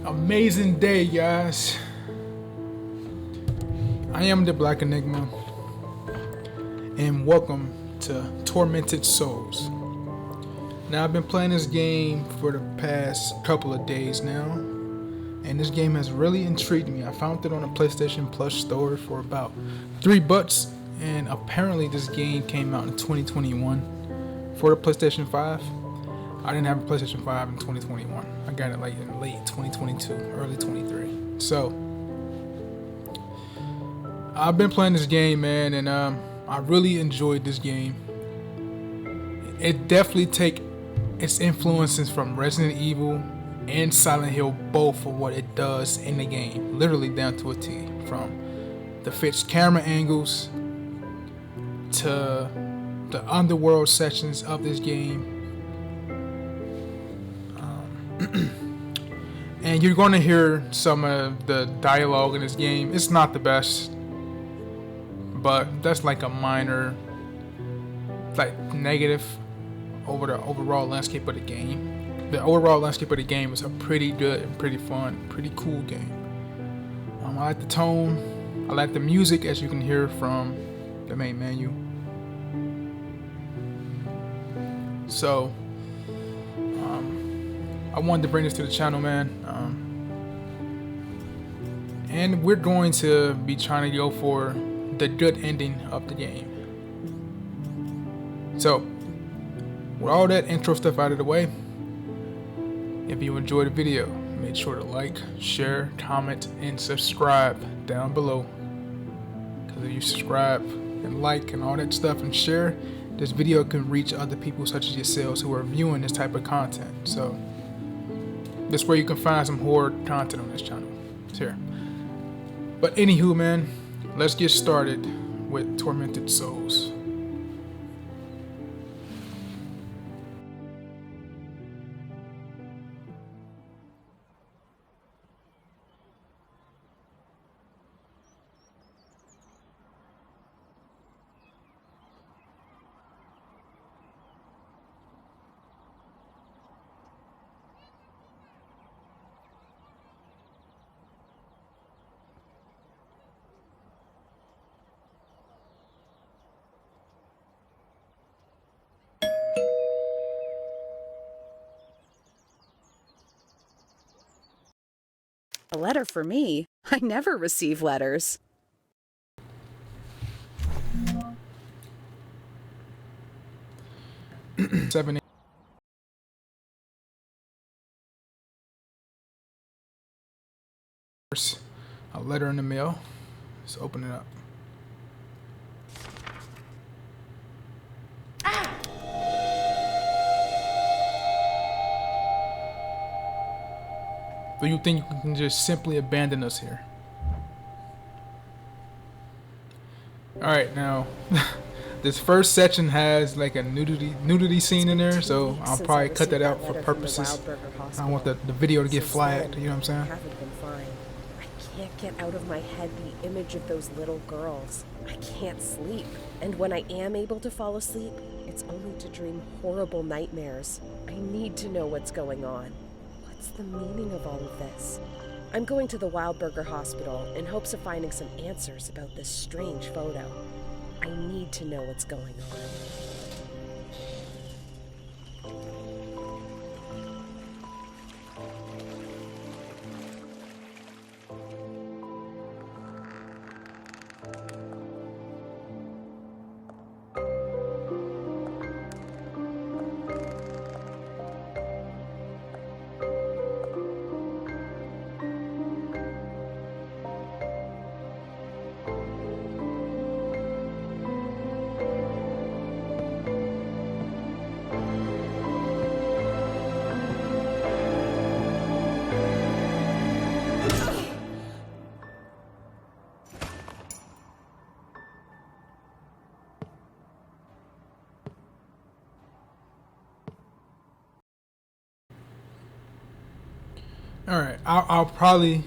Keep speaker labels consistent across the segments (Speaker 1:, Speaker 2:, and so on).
Speaker 1: Amazing day, guys. I am the Black Enigma, and welcome to Tormented Souls. Now, I've been playing this game for the past couple of days now, and this game has really intrigued me. I found it on a PlayStation Plus store for about $3, and apparently this game came out in 2021 for the PlayStation 5. I didn't have a PlayStation 5 in 2021. I got it like in late 2022, early 23. So I've been playing this game, man, and I really enjoyed this game. It definitely take its influences from Resident Evil and Silent Hill, both for what it does in the game, literally down to a T. From the fixed camera angles to the underworld sections of this game. And you're going to hear some of the dialogue in this game. It's not the best, but that's like a minor, like, negative over the overall landscape of the game. The overall landscape of the game is a pretty good and pretty fun, pretty cool game. I like the tone. I like the music, as you can hear from the main menu. So I wanted to bring this to the channel, man. And we're going to be trying to go for the good ending of the game. So, with all that intro stuff out of the way, if you enjoyed the video, make sure to like, share, comment, and subscribe down below. Because if you subscribe and like and all that stuff and share, this video can reach other people such as yourselves who are viewing this type of content. So, that's where you can find some horror content on this channel. It's here. But anywho, man, let's get started with Tormented Souls.
Speaker 2: A letter for me? I never receive letters.
Speaker 1: Seven. A letter in the mail. Let's open it up. Do you think you can just simply abandon us here? Alright, now this first section has like a nudity scene in there, so I'll probably cut that out for purposes. I don't want the video to get flagged, you know what I'm saying?
Speaker 2: I can't get out of my head the image of those little girls. I can't sleep. And when I am able to fall asleep, it's only to dream horrible nightmares. I need to know what's going on. What's the meaning of all of this? I'm going to the Wildburger Hospital in hopes of finding some answers about this strange photo. I need to know what's going on.
Speaker 1: Alright, I'll probably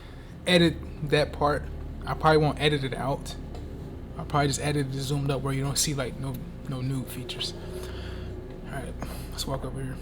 Speaker 1: edit that part. I probably won't edit it out. I'll probably just edit it zoomed up where you don't see like no nude features. Alright, let's walk over here.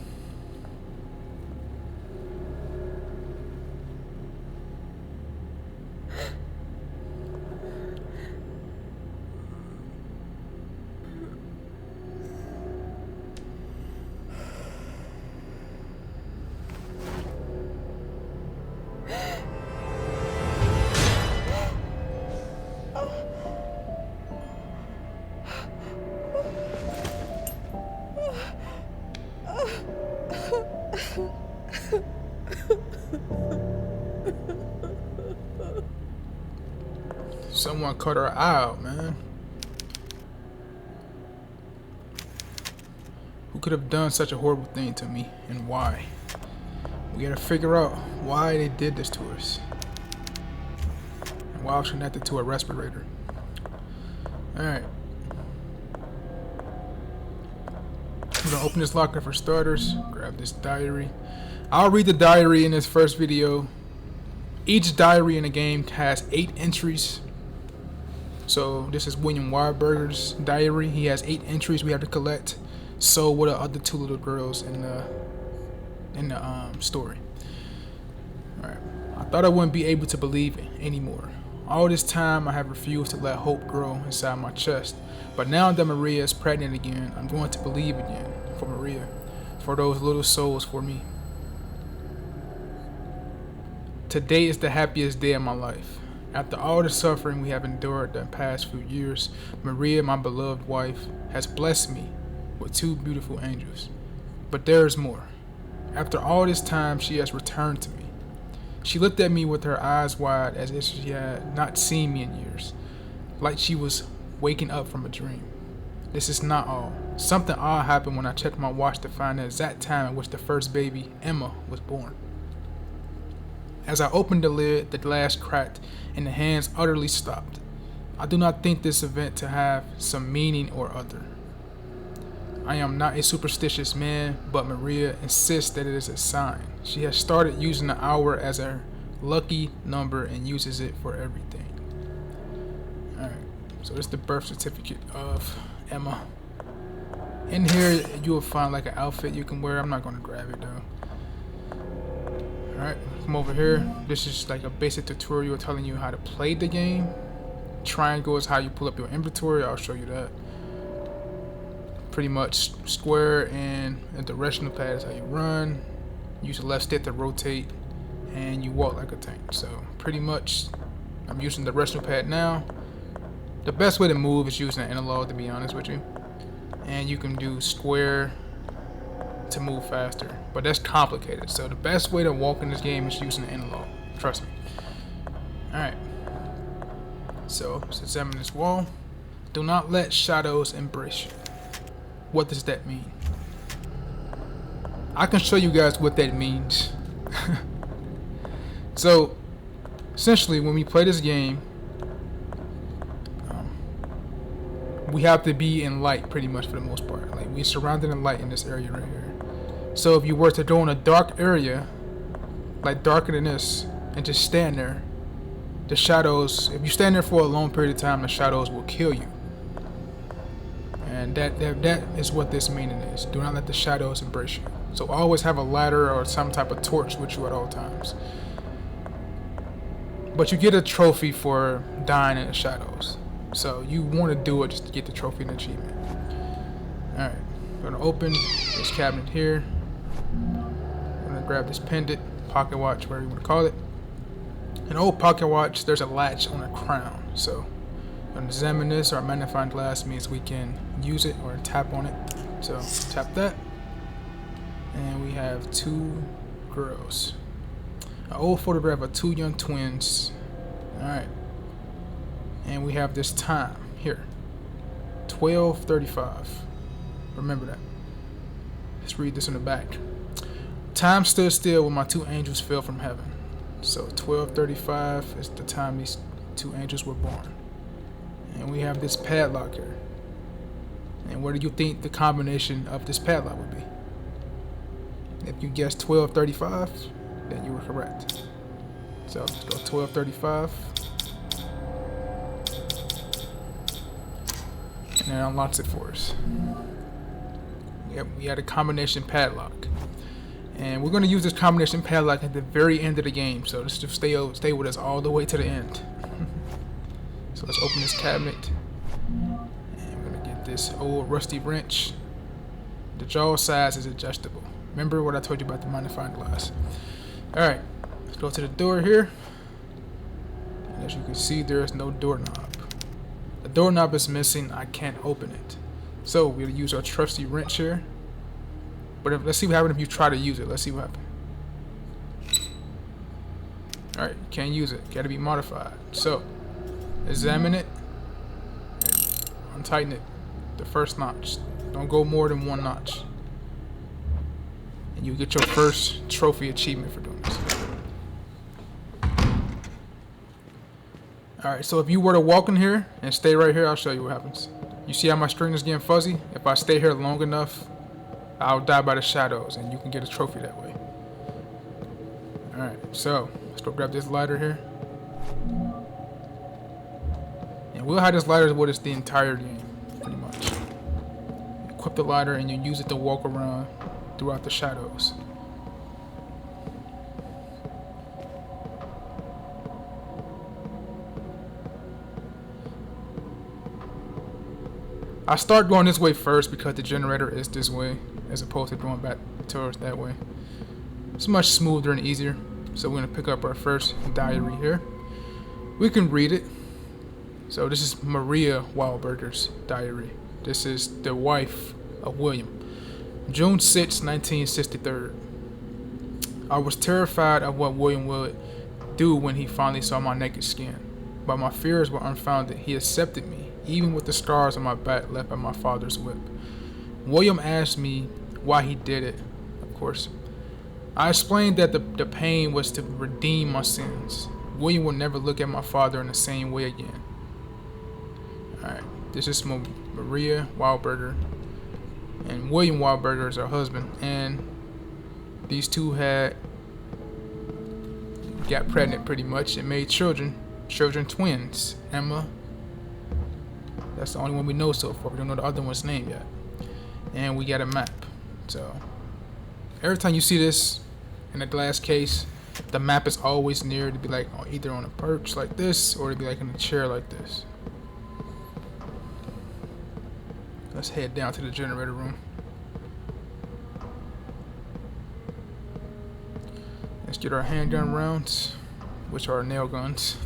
Speaker 1: Someone cut her eye out, man. Who could have done such a horrible thing to me, and why? We gotta figure out why they did this to us. And why I was connected to a respirator. Alright. I'm gonna open this locker for starters. Grab this diary. I'll read the diary in this first video. Each diary in the game has 8 entries. So this is William Wildberger's diary. He has 8 entries we have to collect. So what are other 2 little girls in the story? All right. I thought I wouldn't be able to believe it anymore. All this time I have refused to let hope grow inside my chest. But now that Maria is pregnant again, I'm going to believe again for Maria, for those little souls, for me. Today is the happiest day of my life. After all the suffering we have endured the past few years, Maria, my beloved wife, has blessed me with 2 beautiful angels. But there is more. After all this time, she has returned to me. She looked at me with her eyes wide as if she had not seen me in years, like she was waking up from a dream. This is not all. Something odd happened when I checked my watch to find the exact time at which the first baby, Emma, was born. As I opened the lid, the glass cracked and the hands utterly stopped. I do not think this event to have some meaning or other. I am not a superstitious man, but Maria insists that it is a sign. She has started using the hour as a lucky number and uses it for everything. Alright, so this is the birth certificate of Emma. In here, you will find like an outfit you can wear. I'm not going to grab it though. Alright, come over here. This is like a basic tutorial telling you how to play the game. Triangle is how you pull up your inventory. I'll show you that. Pretty much square and the directional pad is how you run. Use the left stick to rotate, and you walk like a tank. So pretty much, I'm using the directional pad now. The best way to move is using an analog, to be honest with you. And you can do square to move faster, but that's complicated. So the best way to walk in this game is using the analog. Trust me. Alright. So let's examine this wall. Do not let shadows embrace you. What does that mean? I can show you guys what that means. So essentially, when we play this game, we have to be in light pretty much for the most part. Like, we're surrounded in light in this area right here. So if you were to go in a dark area, like darker than this, and just stand there, the shadows, if you stand there for a long period of time, the shadows will kill you. And that is what this meaning is. Do not let the shadows embrace you. So always have a ladder or some type of torch with you at all times. But you get a trophy for dying in the shadows. So you want to do it just to get the trophy and achievement. Alright, I'm going to open this cabinet here. I'm going to grab this pendant, pocket watch, whatever you want to call it. An old pocket watch, there's a latch on a crown. So I'm going to examine this. Our magnifying glass means we can use it or tap on it. So tap that. And we have 2 girls. An old photograph of 2 young twins. Alright. And we have this time here. 12:35. Remember that. Let's read this in the back. Time stood still when my 2 angels fell from heaven. So 12:35 is the time these 2 angels were born. And we have this padlock here. And what do you think the combination of this padlock would be? If you guessed 12:35, then you were correct. So let's go 12:35. And it unlocks it for us. Yep, we had a combination padlock. And we're going to use this combination padlock at the very end of the game. So let's just stay with us all the way to the end. So let's open this cabinet. And we're going to get this old rusty wrench. The jaw size is adjustable. Remember what I told you about the magnifying glass. Alright, let's go to the door here. And as you can see, there is no doorknob. The doorknob is missing. I can't open it. So we'll use our trusty wrench here. But let's see what happens if you try to use it. Let's see what happens. Alright, can't use it. Gotta be modified. So examine it, and untighten it. The first notch. Don't go more than one notch. And you get your first trophy achievement for doing this. Alright, so if you were to walk in here and stay right here, I'll show you what happens. You see how my screen is getting fuzzy? If I stay here long enough, I'll die by the shadows and you can get a trophy that way. Alright, so let's go grab this lighter here. And we'll have this lighter with us the entire game, pretty much. Equip the lighter and you use it to walk around throughout the shadows. I start going this way first because the generator is this way as opposed to going back towards that way. It's much smoother and easier. So we're gonna pick up our first diary here. We can read it. So this is Maria Wildberger's diary. This is the wife of William. June 6, 1963. I was terrified of what William would do when he finally saw my naked skin. But my fears were unfounded. He accepted me, even with the scars on my back left by my father's whip. William asked me why he did it, of course. I explained that the pain was to redeem my sins. William would never look at my father in the same way again. Alright, this is Maria Wildberger. And William Wildberger is her husband. And these two got pregnant pretty much and made children twins. Emma. That's the only one we know so far. We don't know the other one's name yet. And we got a map. So every time you see this in a glass case, the map is always near to be like either on a perch like this or to be like in a chair like this. Let's head down to the generator room. Let's get our handgun rounds, which are nail guns.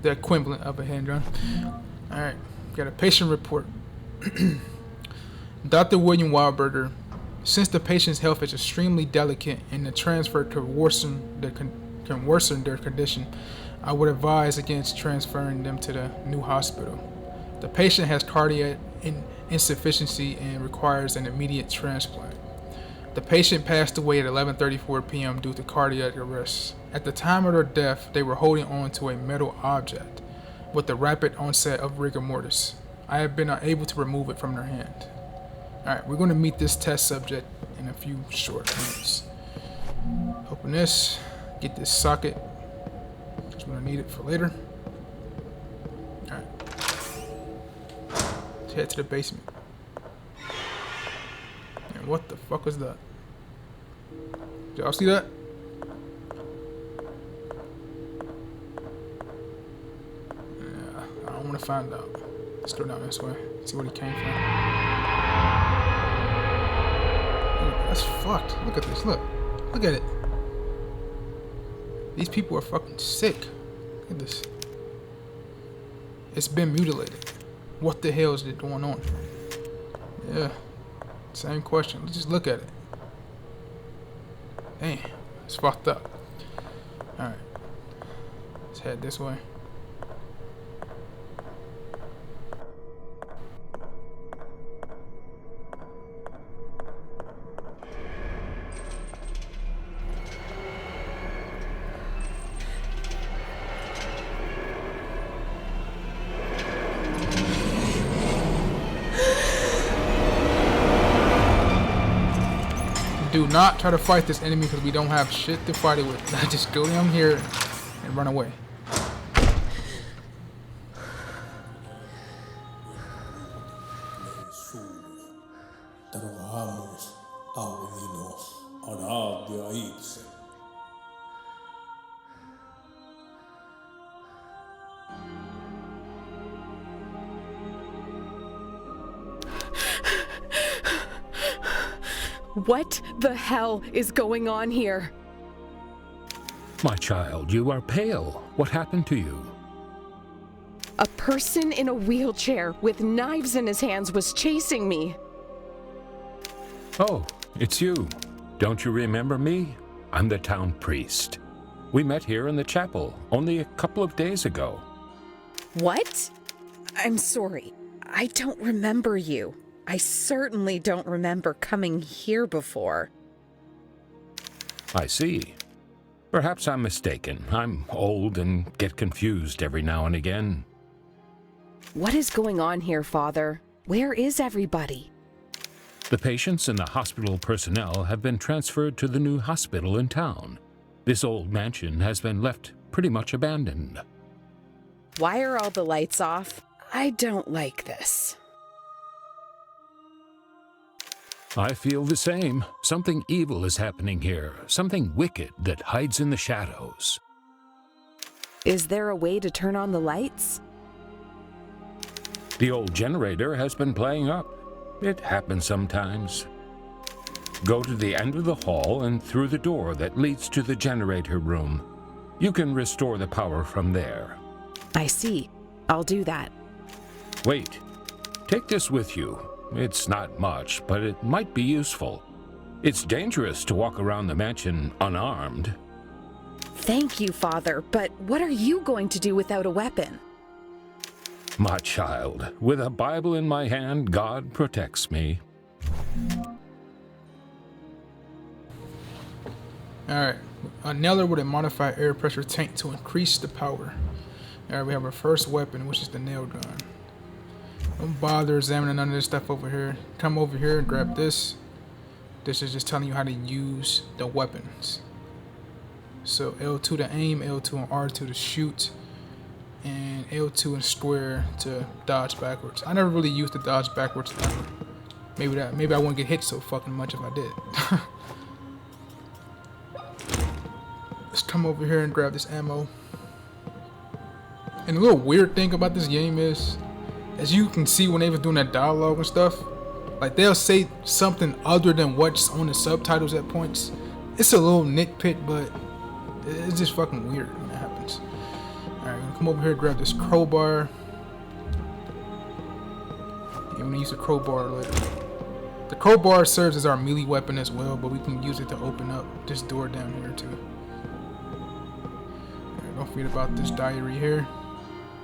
Speaker 1: The equivalent of a handgun. Alright, got a patient report. Dr. William Wildberger, since the patient's health is extremely delicate and the transfer can worsen their condition, I would advise against transferring them to the new hospital. The patient has cardiac insufficiency and requires an immediate transplant. The patient passed away at 11:34 p.m. due to cardiac arrest. At the time of their death, they were holding on to a metal object with the rapid onset of rigor mortis. I have been unable to remove it from their hand. Alright, we're going to meet this test subject in a few short minutes. Open this, get this socket, because we're going to need it for later. Alright. Let's head to the basement. And what the fuck was that? Did y'all see that? Yeah, I don't want to find out. Let's go down this way, see where he came from. That's fucked. Look at this. Look at it. These people are fucking sick. Look at this. It's been mutilated. What the hell is going on? Yeah. Same question. Let's just look at it. Damn. It's fucked up. Alright. Let's head this way. Do not try to fight this enemy because we don't have shit to fight it with. Just go down here and run away.
Speaker 3: Trabajamos audinos hará de irse.
Speaker 2: What the hell is going on here?
Speaker 4: My child, you are pale. What happened to you?
Speaker 2: A person in a wheelchair with knives in his hands was chasing me.
Speaker 4: Oh, it's you. Don't you remember me? I'm the town priest. We met here in the chapel only a couple of days ago.
Speaker 2: What? I'm sorry. I don't remember you. I certainly don't remember coming here before.
Speaker 4: I see. Perhaps I'm mistaken. I'm old and get confused every now and again.
Speaker 2: What is going on here, Father? Where is everybody?
Speaker 4: The patients and the hospital personnel have been transferred to the new hospital in town. This old mansion has been left pretty much abandoned.
Speaker 2: Why are all the lights off? I don't like this.
Speaker 4: I feel the same. Something evil is happening here. Something wicked that hides in the shadows.
Speaker 2: Is there a way to turn on the lights?
Speaker 4: The old generator has been playing up. It happens sometimes. Go to the end of the hall and through the door that leads to the generator room. You can restore the power from there.
Speaker 2: I see. I'll do that.
Speaker 4: Wait. Take this with you. It's not much, but it might be useful. It's dangerous to walk around the mansion unarmed.
Speaker 2: Thank you, Father, but what are you going to do without a weapon?
Speaker 4: My child, with a Bible in my hand, God protects me.
Speaker 1: Alright, a nailer with a modified air pressure tank to increase the power. Alright, we have our first weapon, which is the nail gun. Don't bother examining none of this stuff over here. Come over here and grab this. This is just telling you how to use the weapons. So L2 to aim, L2 and R2 to shoot, and L2 and square to dodge backwards. I never really used the dodge backwards ever. Maybe I wouldn't get hit so fucking much if I did. Let's come over here and grab this ammo. And the little weird thing about this game is, as you can see when they were doing that dialogue and stuff, like they'll say something other than what's on the subtitles at points. It's a little nitpick, but it's just fucking weird when that happens. Alright, I'm gonna come over here and grab this crowbar. I'm gonna use the crowbar later. The crowbar serves as our melee weapon as well, but we can use it to open up this door down here too. Alright, don't forget about this diary here.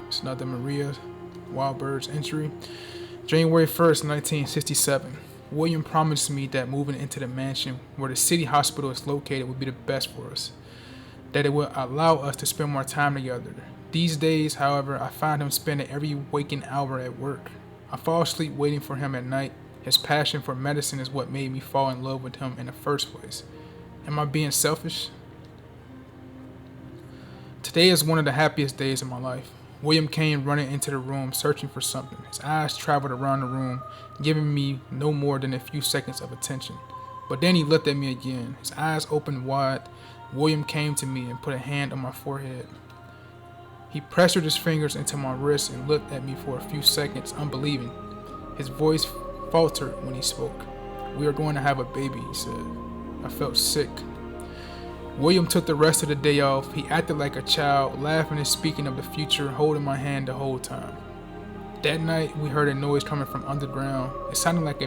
Speaker 1: It's another Maria Wildbird's entry. January 1st, 1967. William promised me that moving into the mansion where the city hospital is located would be the best for us. That it would allow us to spend more time together. These days, however, I find him spending every waking hour at work. I fall asleep waiting for him at night. His passion for medicine is what made me fall in love with him in the first place. Am I being selfish? Today is one of the happiest days of my life. William came running into the room searching for something. His eyes traveled around the room, giving me no more than a few seconds of attention. But then he looked at me again. His eyes opened wide. William came to me and put a hand on my forehead. He pressured his fingers into my wrist and looked at me for a few seconds, unbelieving. His voice faltered when he spoke. "We are going to have a baby," he said. I felt sick. William took the rest of the day off. He acted like a child, laughing and speaking of the future, holding my hand the whole time. That night, we heard a noise coming from underground. It sounded like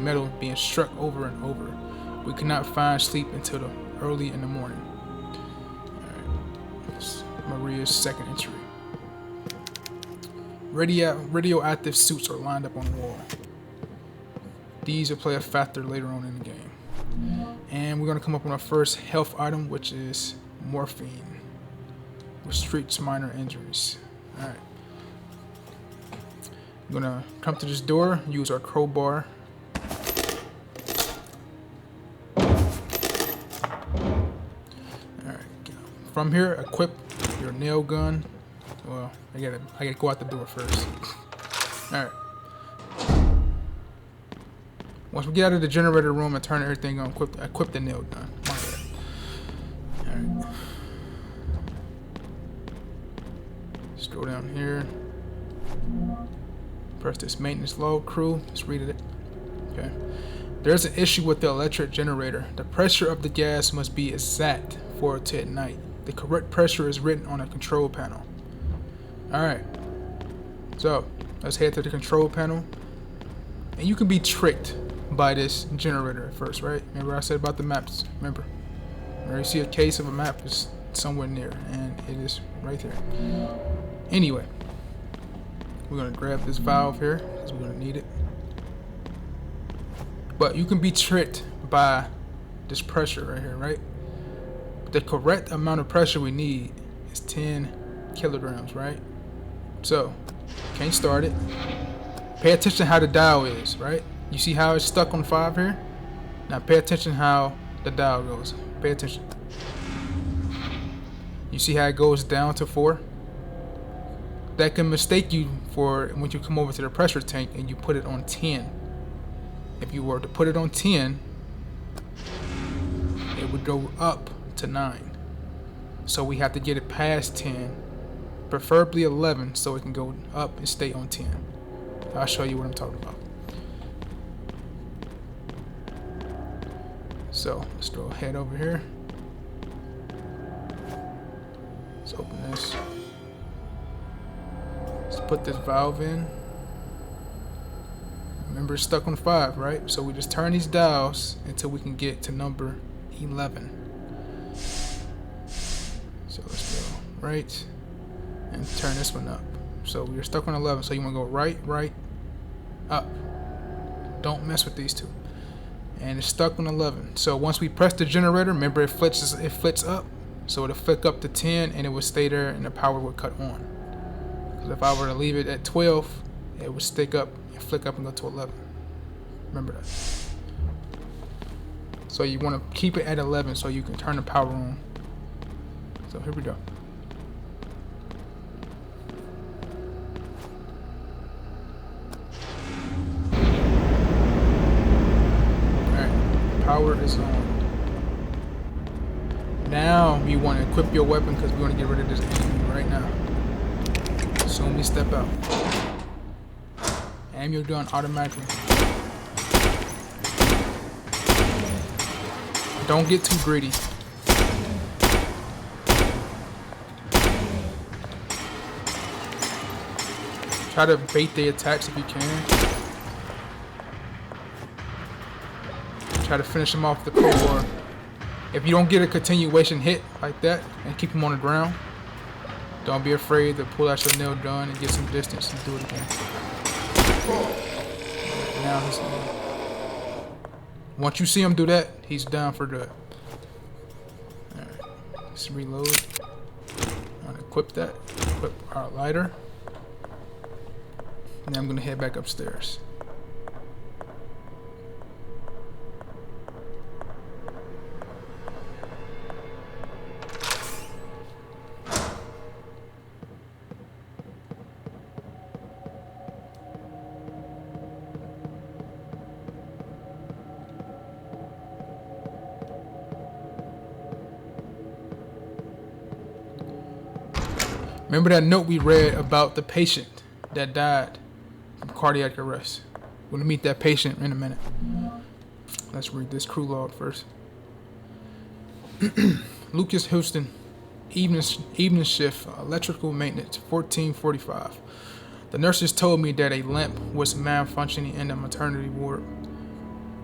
Speaker 1: metal being struck over and over. We could not find sleep until early in the morning. Alright, that's Maria's second entry. Radioactive suits are lined up on the wall. These will play a factor later on in the game. And we're going to come up with our first health item, which is morphine, which treats minor injuries. Alright. I'm going to come to this door, use our crowbar. Alright. From here, equip your nail gun. Well, I gotta go out the door first. Alright. Once we get out of the generator room and turn everything on, equip the nail gun. My bad. Alright. Let's go down here. Press this maintenance log crew. Let's read it. Okay. There's an issue with the electric generator. The pressure of the gas must be exact for it to ignite. The correct pressure is written on a control panel. Alright. So, let's head to the control panel. And you can be tricked by this generator at first, right? Remember I said about the maps? Remember? Where you see a case of a map is somewhere near, and it is right there. Anyway, we're gonna grab this valve here because we're gonna need it. But you can be tricked by this pressure right here, right? The correct amount of pressure we need is 10 kilograms, right? So, can't start it. Pay attention how the dial is, right? You see how it's stuck on 5 here? Now pay attention how the dial goes. Pay attention. You see how it goes down to 4? That can mistake you for when you come over to the pressure tank and you put it on 10. If you were to put it on 10, it would go up to 9. So we have to get it past 10, preferably 11, so it can go up and stay on 10. I'll show you what I'm talking about. So let's go ahead over here. Let's open this. Let's put this valve in. Remember, it's stuck on 5, right? So we just turn these dials until we can get to number 11. So let's go right and turn this one up. So we're stuck on 11, so you want to go right, right, up. Don't mess with these two. And it's stuck on 11. So once we press the generator, remember it flicks up. So it'll flick up to 10 and it will stay there and the power will cut on. Because if I were to leave it at 12, it would stick up and flick up and go to 11. Remember that. So you want to keep it at 11 so you can turn the power on. So here we go. Alright, power is on. Now you want to equip your weapon because we want to get rid of this enemy right now. Soon we step out. And you're done automatically. Don't get too greedy. Try to bait the attacks if you can. Try to finish them off the core. If you don't get a continuation hit like that and keep them on the ground, don't be afraid to pull out your nail gun and get some distance and do it again. Now he's once you see him do that, he's down for good. Alright, let's reload. I'm gonna equip that. Equip our lighter. And then I'm gonna head back upstairs. Remember that note we read about the patient that died from cardiac arrest? We're gonna meet that patient in a minute. Let's read this crew log first. Lucas Houston, evening shift, electrical maintenance, 14:45. The nurses told me that a lamp was malfunctioning in the maternity ward.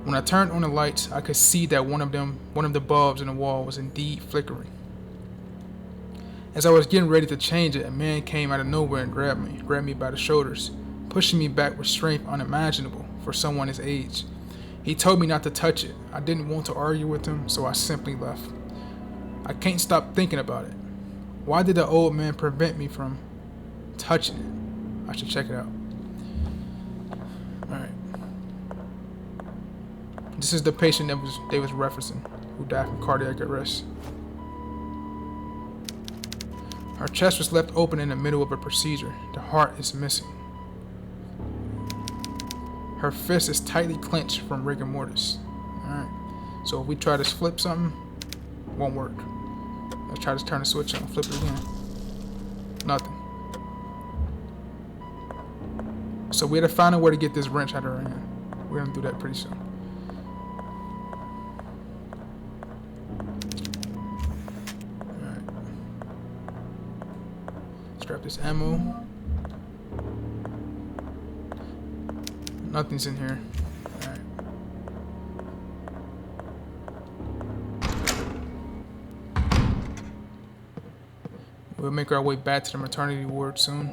Speaker 1: When I turned on the lights, I could see that one of the bulbs in the wall was indeed flickering. As I was getting ready to change it, a man came out of nowhere and grabbed me by the shoulders, pushing me back with strength unimaginable for someone his age. He told me not to touch it. I didn't want to argue with him, so I simply left. I can't stop thinking about it. Why did the old man prevent me from touching it? I should check it out. Alright. This is the patient that they was referencing, who died from cardiac arrest. Her chest was left open in the middle of a procedure. The heart is missing. Her fist is tightly clenched from rigor mortis. Alright. So if we try to flip something, it won't work. Let's try to turn the switch on. Flip it again. Nothing. So we had to find a way to get this wrench out of her hand. We're gonna do that pretty soon. Grab this ammo. Nothing's in here. Alright. We'll make our way back to the maternity ward soon.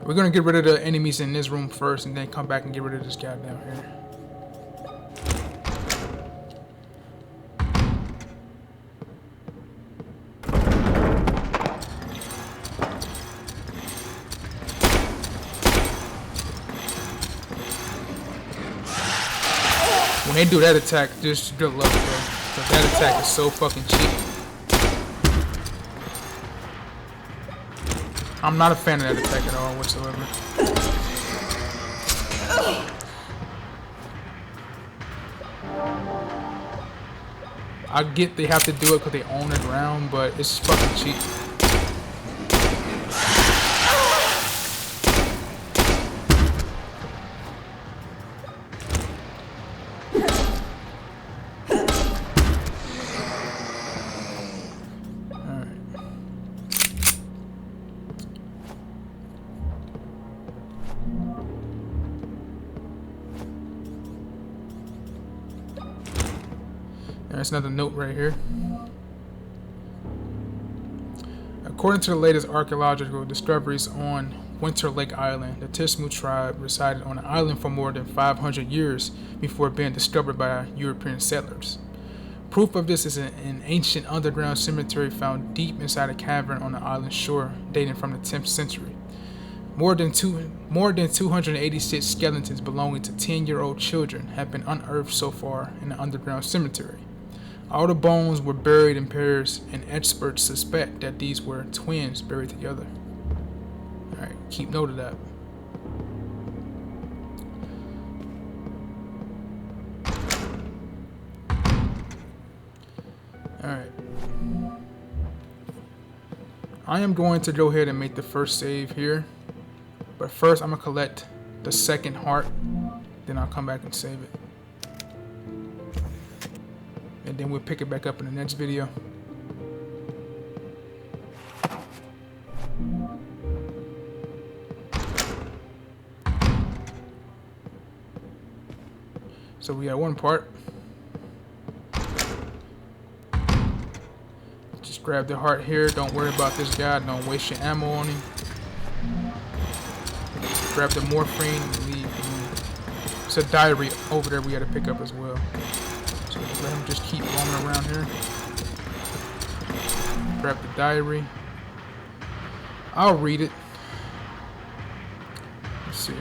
Speaker 1: We're gonna get rid of the enemies in this room first and then come back and get rid of this guy down here. When they do that attack, just good luck, bro. But that attack is so fucking cheap. I'm not a fan of that attack at all whatsoever. I get they have to do it because they own the ground, but it's fucking cheap. There's another note right here. According to the latest archaeological discoveries on Winter Lake Island, the Tismu tribe resided on the island for more than 500 years before being discovered by European settlers. Proof of this is an ancient underground cemetery found deep inside a cavern on the island shore, dating from the 10th century. More than 286 skeletons belonging to 10-year-old children have been unearthed so far in the underground cemetery. All the bones were buried in pairs, and experts suspect that these were twins buried together. Alright, keep note of that. Alright. I am going to go ahead and make the first save here. But first, I'm going to collect the second heart. Then I'll come back and save it. And then we'll pick it back up in the next video. So we got one part. Just grab the heart here. Don't worry about this guy. Don't waste your ammo on him. Grab the morphine and leave. It's a diary over there we got to pick up as well. So let him just keep roaming around here. Grab the diary. I'll read it. Let's see.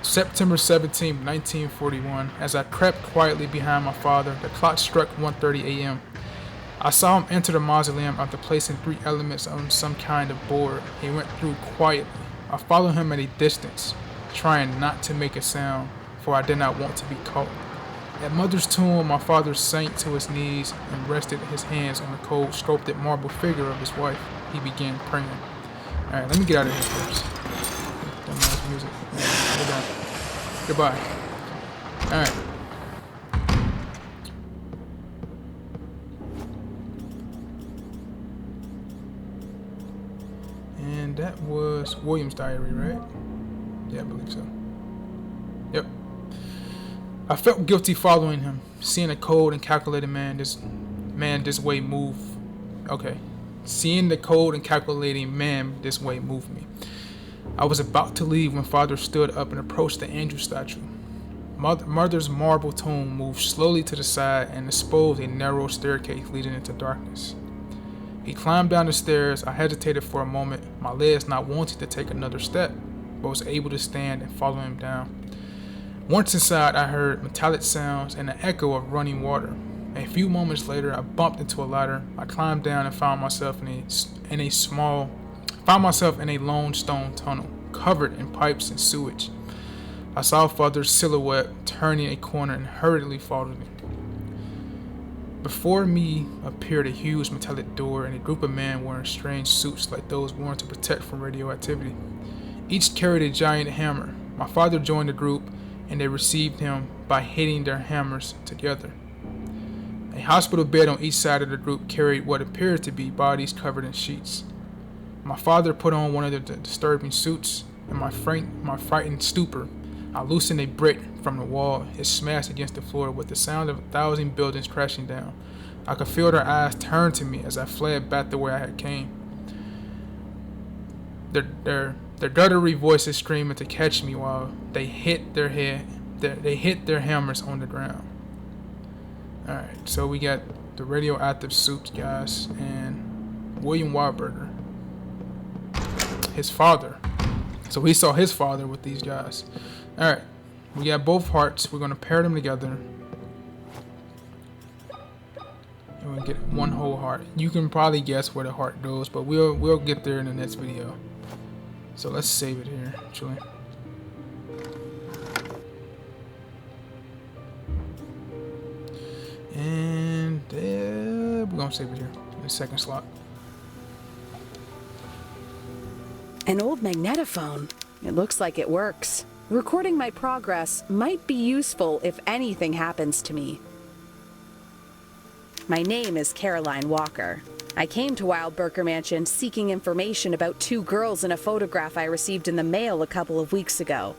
Speaker 1: September 17, 1941. As I crept quietly behind my father, the clock struck 1:30 a.m. I saw him enter the mausoleum after placing 3 elements on some kind of board. He went through quietly. I followed him at a distance, trying not to make a sound, for I did not want to be caught. At Mother's tomb, my father sank to his knees and rested his hands on the cold, sculpted marble figure of his wife. He began praying. Alright, let me get out of here first. Dumbass music. Hold on. Goodbye. Alright. And that was William's diary, right? Yeah, I believe so. Yep. I felt guilty following him, seeing a cold and calculated man this way move. Okay. Seeing the cold and calculating man this way moved me. I was about to leave when Father stood up and approached the angel statue. Mother's marble tomb moved slowly to the side and exposed a narrow staircase leading into darkness. He climbed down the stairs. I hesitated for a moment, my legs not wanting to take another step, but was able to stand and follow him down. Once inside, I heard metallic sounds and the echo of running water. A few moments later, I bumped into a ladder. I climbed down and found myself in a lone stone tunnel, covered in pipes and sewage. I saw Father's silhouette turning a corner and hurriedly followed me. Before me appeared a huge metallic door and a group of men wearing strange suits like those worn to protect from radioactivity. Each carried a giant hammer. My father joined the group, and they received him by hitting their hammers together. A hospital bed on each side of the group carried what appeared to be bodies covered in sheets. My father put on one of the disturbing suits. In my frightened stupor, I loosened a brick from the wall. It smashed against the floor with the sound of 1,000 buildings crashing down. I could feel their eyes turn to me as I fled back the way I had came. Their guttury voices screaming to catch me while they hit their hammers on the ground. Alright, so we got the radioactive suits, guys, and William Wahlberger, his father. So he saw his father with these guys. Alright, we got both hearts. We're gonna pair them together. And we'll get one whole heart. You can probably guess where the heart goes, but we'll get there in the next video. So let's save it here, actually. And we're gonna save it here in the second slot.
Speaker 2: An old magnetophone. It looks like it works. Recording my progress might be useful if anything happens to me. My name is Caroline Walker. I came to Wildberger Mansion seeking information about 2 girls in a photograph I received in the mail a couple of weeks ago.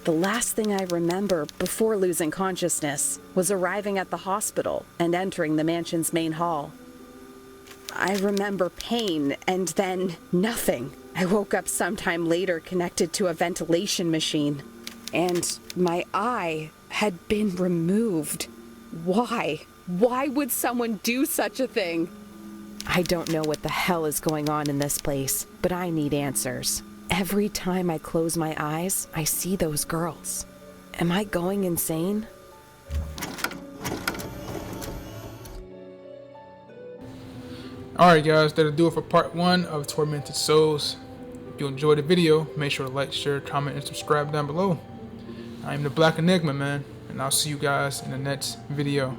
Speaker 2: The last thing I remember before losing consciousness was arriving at the hospital and entering the mansion's main hall. I remember pain and then nothing. I woke up sometime later connected to a ventilation machine, and my eye had been removed. Why? Why would someone do such a thing? I don't know what the hell is going on in this place, but I need answers. Every time I close my eyes, I see those girls. Am I going insane?
Speaker 1: Alright guys, that'll do it for part 1 of Tormented Souls. If you enjoyed the video, make sure to like, share, comment, and subscribe down below. I am the Black Enigma, man, and I'll see you guys in the next video.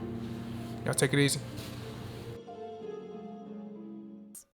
Speaker 1: Y'all take it easy.